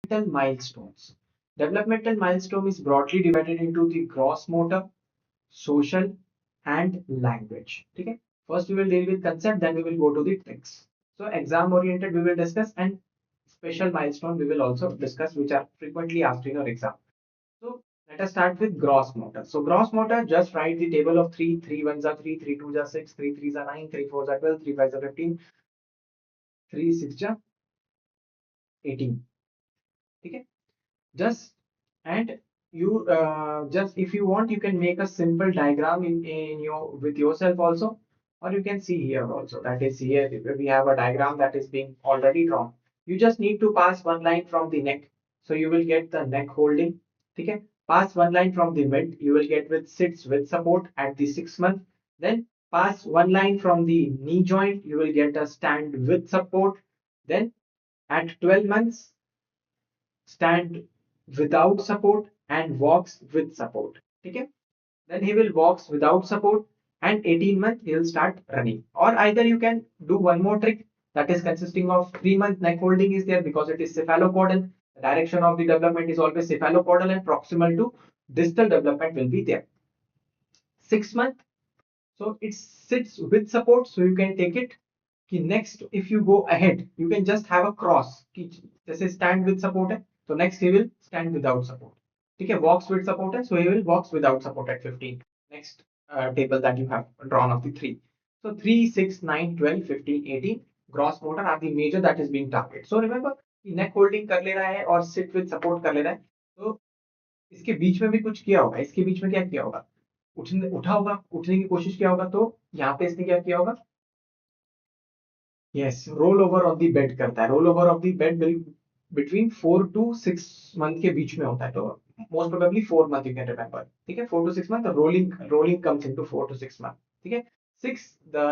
milestones. Developmental milestone is broadly divided into the gross motor, social, and language. Okay. First, we will deal with concept, then we will go to the tricks. So, exam oriented we will discuss, and special milestone we will also discuss, which are frequently asked in your exam. So, let us start with gross motor. So, gross motor, just write the table of three. 3 ones are 3, 3 twos are 6, 3 threes are 9, 3 fours are 12, 3 fives are 15, 3 6 are 18. Okay. Just and you just if you want, you can make a simple diagram in your with yourself also, or you can see here also. That is, here we have a diagram that is being already drawn. You just need to pass one line from the neck, so you will get the neck holding. Okay. Pass one line from the mid, you will get with sits with support at the 6 month. Then pass one line from the knee joint, you will get a stand with support. Then at 12 months, stand without support and walks with support. Okay. Then he will walks without support, and 18 month he'll start running. Or either you can do one more trick, that is consisting of 3 month neck holding is there because it is cephalocaudal. The direction of the development is always cephalocaudal and proximal to distal development will be there. 6 month, so it sits with support, so you can take it. Okay, next, if you go ahead, you can just have a cross. This is stand with support. So next he will stand without support. Okay, walks with support, so he will walks without support at 15. Next table that you have drawn of the three. So 3, 6, 9, 12, 15, 18 gross motor are the major that is being targeted. So remember, neck holding कर ले रहा है और sit with support कर ले रहा है. तो इसके बीच में भी कुछ किया होगा. इसके बीच में क्या किया होगा? उठा होगा, उठने की कोशिश किया होगा. तो यहाँ पे इसने क्या किया होगा? Yes, roll over of the bed करता है. Roll over of the bed between 4 to 6 month के बीच में होता है. तो most probably 4 month you can remember. ठीक है, 4 to 6 month. Rolling rolling comes into 4 to 6 month. ठीक है. 6,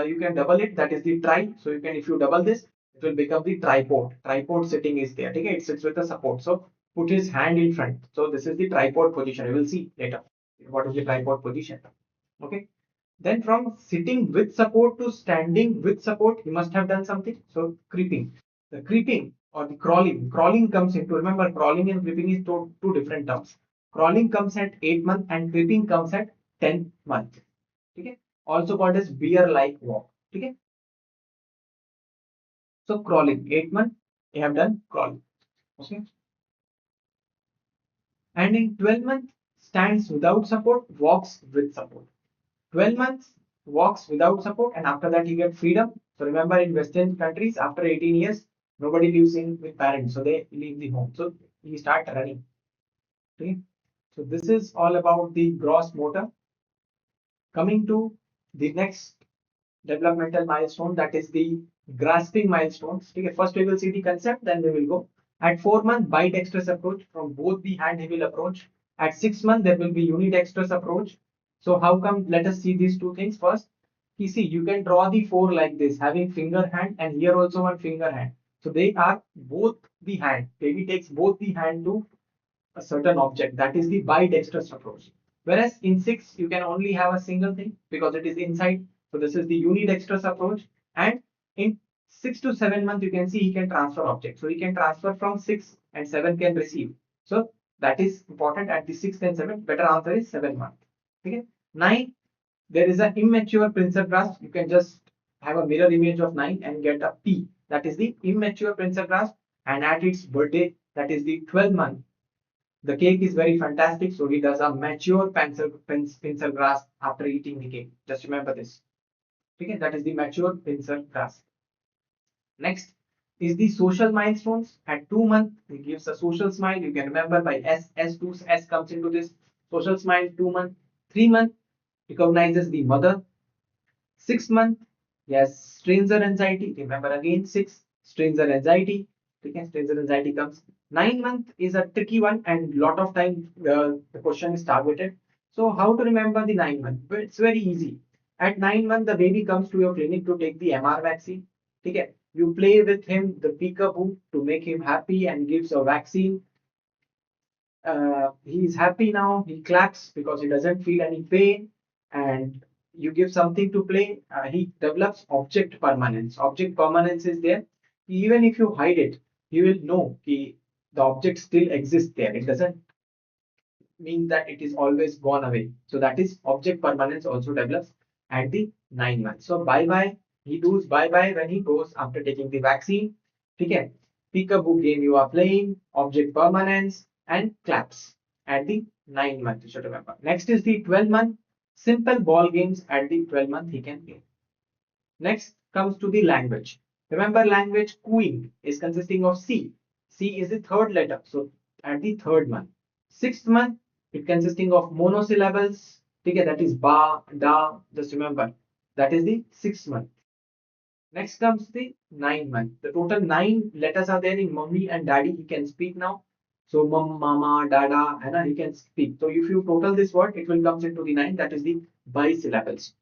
you can double it, that is the tri. So you can, if you double this, it will become the tripod. Tripod sitting is there. ठीक है, it sits with the support. So put his hand in front. So this is the tripod position. You will see later what is the tripod position. Okay. Then from sitting with support to standing with support, he must have done something. So creeping. The creeping or the crawling. Crawling comes into, remember, crawling and creeping is two different terms. Crawling comes at 8 month and creeping comes at 10 month. Okay. Also called as bear-like walk. Okay. So crawling, 8 month, you have done crawling. Okay. And in 12 month, stands without support, walks with support. 12 months, walks without support, and after that, you get freedom. So remember, in Western countries, after 18 years, nobody lives in with parents, so they leave the home. So you start running. Okay. So this is all about the gross motor. Coming to the next developmental milestone, that is the grasping milestones. Okay. First, we will see the concept, then we will go. At 4 month, bidextrous approach, from both the hand he will approach. At 6 month, there will be unidextrous approach. So how come? Let us see these two things first. You see, you can draw the four like this, having finger hand, and here also one finger hand. So they are both the hand. Baby takes both the hand to a certain object. That is the bidextrous approach. Whereas in 6, you can only have a single thing because it is inside. So this is the unidextrous approach. And in 6 to 7 months, you can see he can transfer object. So he can transfer from 6, and 7 can receive. So that is important at the 6th and 7th. Better answer is 7 months. Okay. 9, there is an immature pincer grasp. You can just have a mirror image of 9 and get a P. That is the immature pincer grasp. And at its birthday, that is the 12th month, the cake is very fantastic. So he does a mature pincer grasp after eating the cake. Just remember this. Okay, that is the mature pincer grasp. Next is the social milestones. At 2 months, he gives a social smile. You can remember by S. S2, S comes into this social smile. 2 months. 3 months, recognizes the mother. 6 months, yes, stranger anxiety. Remember again 6, stranger anxiety. Okay, stranger anxiety comes. 9 months is a tricky one, and lot of time the question is targeted. So how to remember the 9 month? Well, it's very easy. At 9 months, the baby comes to your clinic to take the MR vaccine. Okay, you play with him the peekaboo to make him happy and gives a vaccine. He's happy now. He claps because he doesn't feel any pain, and you give something to play. He develops object permanence. Object permanence is there. Even if you hide it, he will know. the object still exists there. It doesn't mean that it is always gone away. So that is object permanence also develops at the 9 months. So bye bye. He does bye bye when he goes after taking the vaccine. Okay. Pick a book game you are playing, object permanence, and claps at the 9 month. You should remember. Next is the 12 month. Simple ball games at the 12 month he can play. Next comes to the language. Remember language queen is consisting of C. C is the third letter. So at the third month. 6th month, it consisting of monosyllables. Okay, that is ba, da. Just remember. That is the 6th month. Next comes the 9 month. The total 9 letters are there in mummy and daddy. He can speak now. So mum, mama, dada, and he can speak. So if you total this word, it will come into the 9. That is the bisyllables.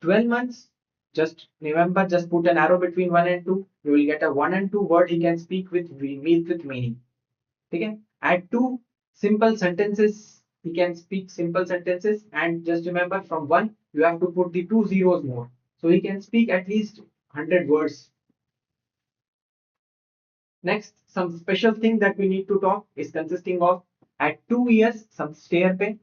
12 months, just remember, just put an arrow between 1 and 2. You will get a 1 and 2 word he can speak with meaning. Okay? Add two simple sentences. He can speak simple sentences. And just remember, from 1, you have to put the 2 zeros more. So he can speak at least 100 words. Next, some special thing that we need to talk is consisting of at 2 years some stair पे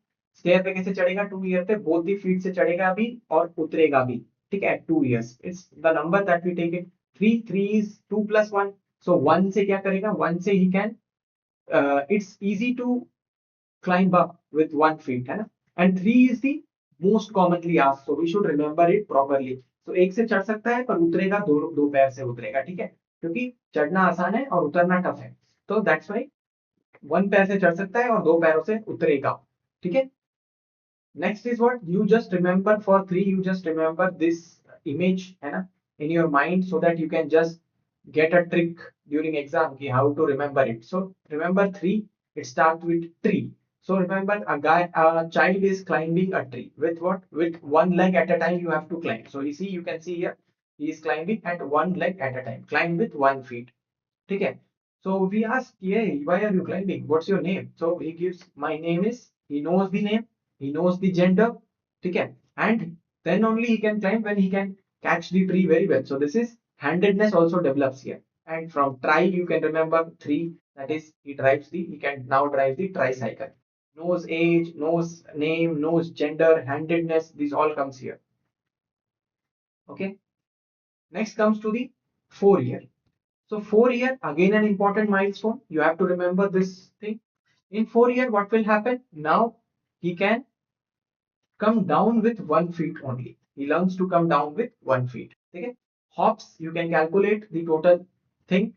कैसे चढ़ेगा 2 year पे both the feet से चढ़ेगा भी और उतरेगा भी ठीक है at 2 years it's the number that we take it 3 is 2 plus 1 so 1 से क्या करेगा 1 से he can it's easy to climb up with 1 feet है ना and 3 is the most commonly asked so we should remember it properly so एक से चढ़ सकता है पर उतरेगा दो दो पैर से उतरेगा ठीक है क्योंकि चढ़ना आसान है और उतरना टफ है तो दैट्स वाई 1 पैर से चढ़ सकता है और 2 पैरों से उतरेगा ठीक है next is what you just remember for 3 you just remember this image है ना in your mind so that you can just get a trick during exam ki how to remember it so remember 3 it starts with tree so remember a child is climbing a tree with what with one leg at a time you have to climb so you can see here he is climbing at one leg at a time climb with 1 feet ठीक है so we ask yeah why are you climbing what's your name so he gives my name is he knows the name he knows the gender ठीक है and then only he can climb when he can catch the tree very well so this is handedness also develops here and from try you can remember 3 that is he can now drive the tricycle knows age knows name knows gender handedness this all comes here okay next comes to the 4 year so 4 year again an important milestone you have to remember this thing in 4 year what will happen now he can come down with 1 feet only he learns to come down with 1 feet okay hops you can calculate the total thing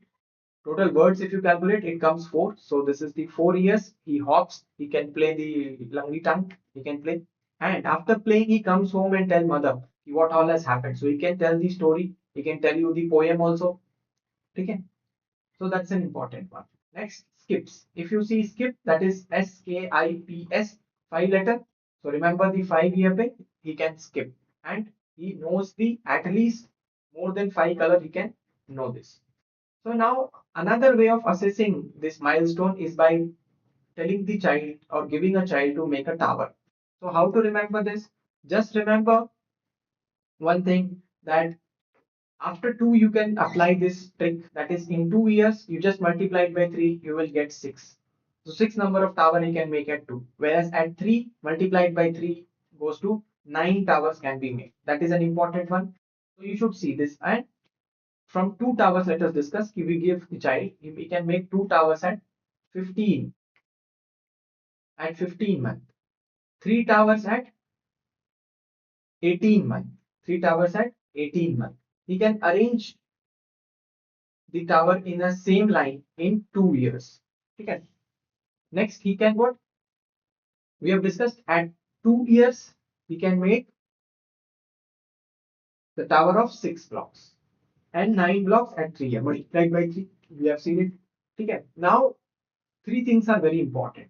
total words if you calculate it comes 4 so this is the 4 years he hops he can play the langi tank he can play and after playing he comes home and tell mother what all has happened so he can tell the story he can tell you the poem also okay so that's an important one next skips if you see skip that is skips 5 letter so remember the 5 year pay he can skip and he knows the at least more than 5 color he can know this so now another way of assessing this milestone is by telling the child or giving a child to make a tower. So how to remember this? Just remember one thing that after 2 you can apply this trick that is in 2 years you just multiply it by 3 you will get 6. So 6 number of tower he can make at 2 whereas at 3 multiplied by 3 goes to 9 towers can be made. That is an important one. So you should see this and from 2 towers, let us discuss. If we give the child, if we can make 2 towers 15, at 15 month, 3 towers at 18 month, 3 towers at 18 month. He can arrange the tower in the same line in 2 years. Okay. Next, he can what? We have discussed at 2 years, he can make the tower of 6 blocks and 9 blocks at 3 years multiplied by 3. We have seen it. Okay. Now, 3 things are very important.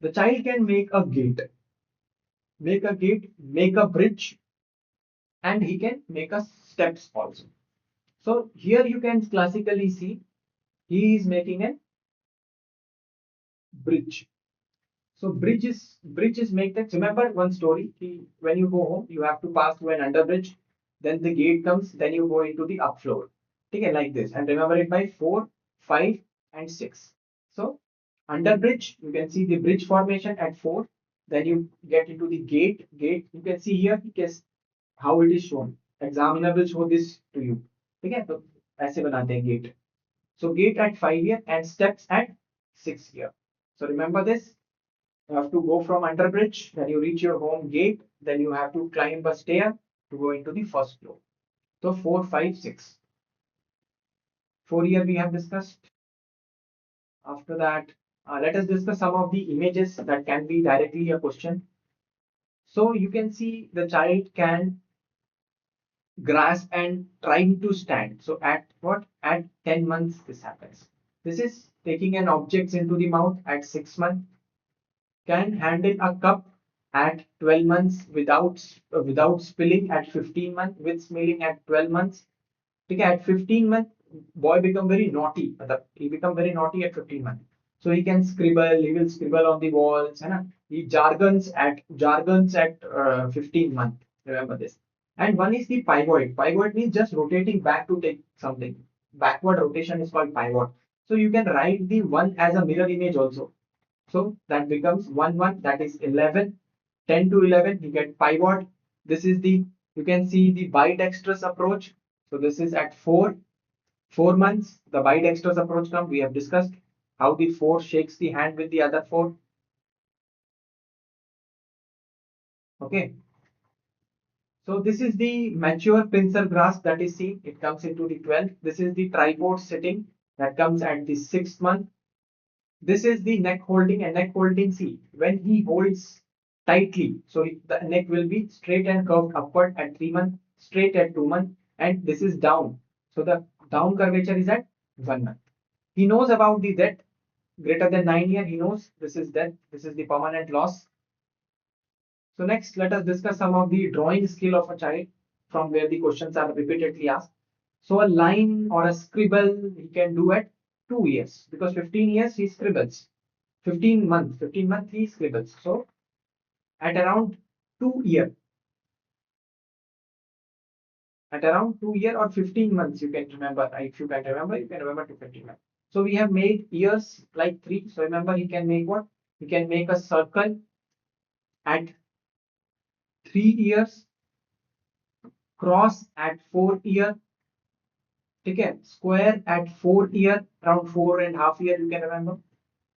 The child can make a gate, make a bridge, and he can make a steps also. So here you can classically see he is making a bridge. So bridge is make that. Remember one story. When you go home, you have to pass through an under bridge. Then the gate comes. Then you go into the up floor. Okay, like this. And remember it by 4, 5, and 6. So under bridge, you can see the bridge formation at 4. Then you get into the gate. Gate, you can see here because how it is shown. Examiner will show this to you. Okay, तो ऐसे बनाते हैं gate. So gate at 5 year and steps at 6 year. So remember this. You have to go from under bridge. Then you reach your home gate. Then you have to climb a stair to go into the first floor. So 4, 5, 6. 4 year we have discussed. After that, let us discuss some of the images that can be directly a question. So you can see the child can grasp and trying to stand. So at what? At 10 months this happens. This is taking an object into the mouth at 6 months. Can handle a cup at 12 months without spilling at 15 months, with smelling at 12 months. ठीक है, at 15 month boy become very naughty, मतलब he become very naughty at 15 month. So he can scribble, he will scribble on the walls, है ना. He jargons at 15 month. Remember this. And one is the pivot. Pivot means just rotating back to take something. Backward rotation is called pivot. So you can write the one as a mirror image also. So that becomes 1 1, that is 11. 10 to 11 you get pivot. This is the, you can see the bidextrous approach. So this is at 4 months. The bidextrous approach comes. We have discussed how the 4 shakes the hand with the other 4. Okay. So this is the mature pincer grasp that is seen. It comes into the 12th. This is the tripod sitting that comes at the 6th month. This is the neck holding, and neck holding, see, when he holds tightly, so the neck will be straight and curved upward at 3 months, straight at 2 months, and this is down. So the down curvature is at 1 month. He knows about the death greater than 9 years. He knows this is death. This is the permanent loss. So next, let us discuss some of the drawing skill of a child from where the questions are repeatedly asked. So a line or a scribble he can do at 2 years, because 15 years he scribbles. 15 months he scribbles. So at around 2 year, or 15 months, you can remember. If you can remember, you can remember to 15 months. So we have made years like 3. So remember, he can make what? He can make a circle at 3 years, cross at 4 year, okay, square at 4 year, around 4.5 year, you can remember.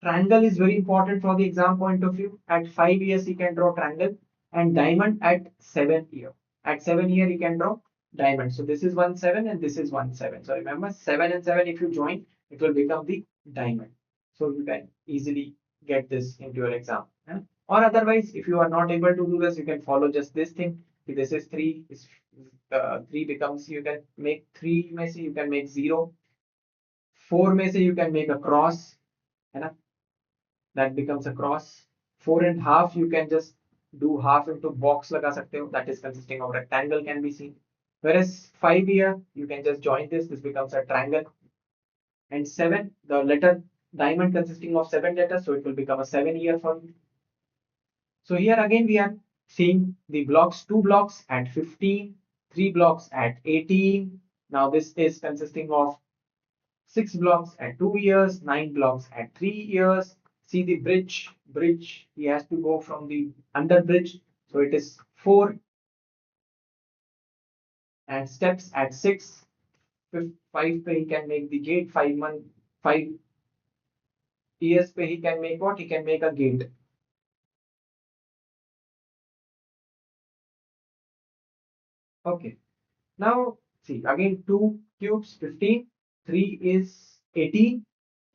Triangle is very important for the exam point of view. At 5 years, he can draw triangle, and diamond at 7 year. At 7 year, he can draw diamond. So this is 1 7 and this is 1 7. So remember, 7 and 7, if you join, it will become the diamond. So you can easily get this into your exam. Yeah? Or otherwise, if you are not able to do this, you can follow just this thing. If this is 3, 3 becomes, you can make 3 may say, you can make 0. 4 may say, you can make a cross. है ना? That becomes a cross. 4.5, you can just do half into box लगा सकते हो, that is consisting of rectangle can be seen. Whereas 5 here, you can just join this becomes a triangle. And 7, the letter diamond consisting of 7 letters, so it will become a 7 year for you. So here again we are seeing the blocks, 2 blocks at 15, 3 blocks at 18. Now this is consisting of 6 blocks at 2 years, 9 blocks at 3 years. See the bridge, he has to go from the under bridge. So it is 4, and steps at 6. 5 pe he can make the gate, 5 years pe he can make what? He can make a gate. Okay. Now see again 2 cubes 15, 3 is 18.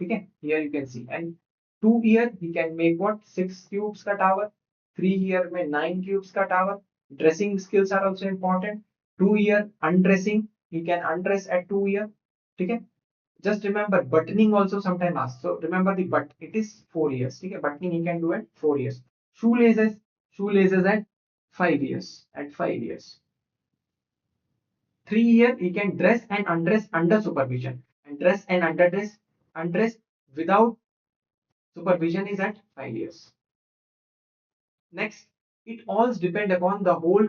Okay, here you can see, and 2 here he can make what? 6 cubes ka tower. 3 here में 9 cubes ka tower. Dressing skills are also important. 2 here undressing, he can undress at 2 here. Okay. Just remember buttoning also sometime asked. So remember the but it is 4 years. Okay, buttoning he can do at 4 years. Shoelaces at 5 years. At 5 years. 3 year he can dress and undress under supervision, and dress and undress without supervision is at 5 years. Next, it all depend upon the whole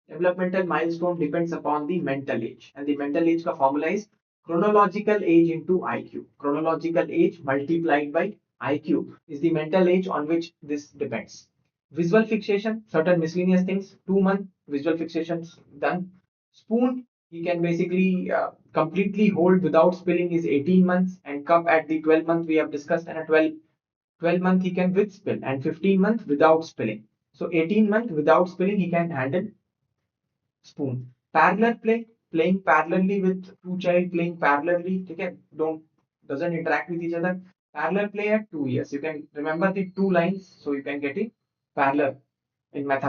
developmental milestone depends upon the mental age, and the mental age ka formula is Chronological age into IQ. Chronological age multiplied by IQ is the mental age on which this depends. Visual fixation, certain miscellaneous things, 2 month visual fixations done. Spoon, he can basically completely hold without spilling is 18 months, and cup at the 12 month we have discussed, and at 12 month he can with spill, and 15 month without spilling. So 18 month without spilling he can handle spoon. Parallel play, playing parallelly with two child playing parallelly, okay, don't doesn't interact with each other. Parallel play at 2 years. You can remember the two lines, so you can get it parallel in mathematics.